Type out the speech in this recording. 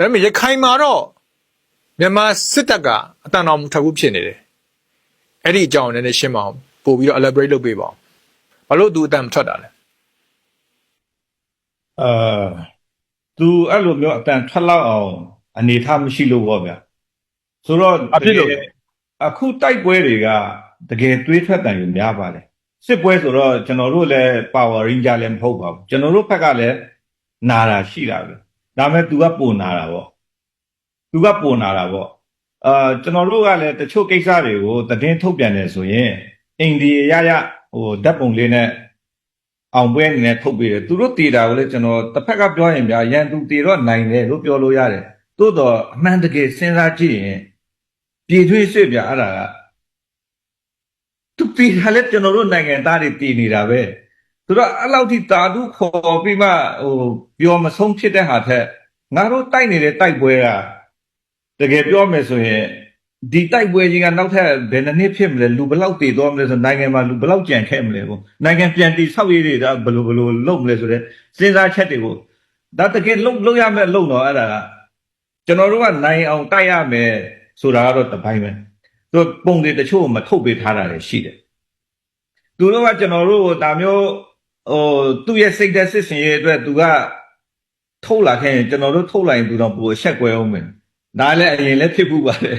ဒါပေမဲ့ရခိုင်မှာတော့မြန်မာစစ်တပ်ကအတန်တော်မထဘူးဖြစ်နေတယ်အဲ့ဒီအကြောင်းလည်းရှင်းပါအောင်ပို့ပြီးတော့ elaborate လုပ်ပေးပါအောင်ဘာလို့သူအတန်မထွက်တာလဲသူအဲ့လိုမျိုးအတန်ထွက်လောက်အောင်အနေထားမရှိလို့ပေါ့ဗျာဆိုတော့အခုတိုက်ပွဲတွေကတကယ်တွေးထွက်တန်ယူများပါတယ်စစ်ပွဲဆိုတော့ကျွန်တော်တို့လည်း power ranger လည်းမဟုတ်ပါဘူးကျွန်တော်တို့ဘက်ကလည်းနာတာရှိတာပဲဒါပေမဲ့ तू ကပုံနာတာပေါ့ကျွန်တော်တို့ကလည်းတချို့ကိစ္စတွေကိုသတင်းထုတ်ပြန်နေဆိုရင်အိန္ဒိယရဟိုဓာတ်ပုံလေးနဲ့အောင်ပွဲအနေနဲ့ထုတ်ပေးတယ်သူတို့တည်တာကိုလည်းကျွန်တော်တစ်ဖက်ကပြောရင်ဗျာရန်သူတည်တော့နိုင်တယ်လို့ပြောလို့ရတယ်သို့တော့အမှန်တကယ်စဉ်းစားကြည့်ရင်ပြည်ထွေးစစ်ဗျာအဲ့ဒါကသူတည်တယ်လည်းကျွန်တော်တို့နိုင်ငံသားတွေတည်နေတာပဲသူတို့အဲ့လောက်ထိတာဓုခေါ်ပြီးမှဟိုပြောမဆုံးဖြစ်တဲ့ဟာထက်ငါတို့တိုက်နေတဲ့တိုက်ပွဲကတကယ်ပြောမယ်ဆိုရင်ဒီတိုက်ပွဲကြီးကနောက်ထပ်ဘယ်နှစ်ဖြစ်မလဲလူဘလောက်တည်သွားမလဲဆိုနိုင်ငံမှာလူဘလောက်ကြံခဲ့မလဲပေါ့နိုင်ငံပြန်တည်ဆောက်ရေးတွေကဘယ်လိုလုပ်မလဲဆိုတဲ့စဉ်းစားချက်တွေကိုဒါတကယ်လုပ်ရမယ်လုပ်တော့အဲ့ဒါကကျွန်တော်တို့ကနိုင်အောင်တိုက်ရမယ်ဆိုတာကတော့တပိုင်းပဲသူပုံတွေတချို့မထုတ်ပေးထားတာလည်းရှိတယ်သူတို့ကကျွန်တော်တို့ဒါမျိုးဟိုသူ့ရဲ့စိတ်သက်စစ်စင်ရဲ့အတွက်သူကထုတ်လာခဲ့ရင်ကျွန်တော်တို့ထုတ်လိုက်ရင်သူတော့ပိုအဆက်ကွဲအောင်မယ်ဒါလည်းအရင်လည်းဖြစ်ဘူးပါတယ်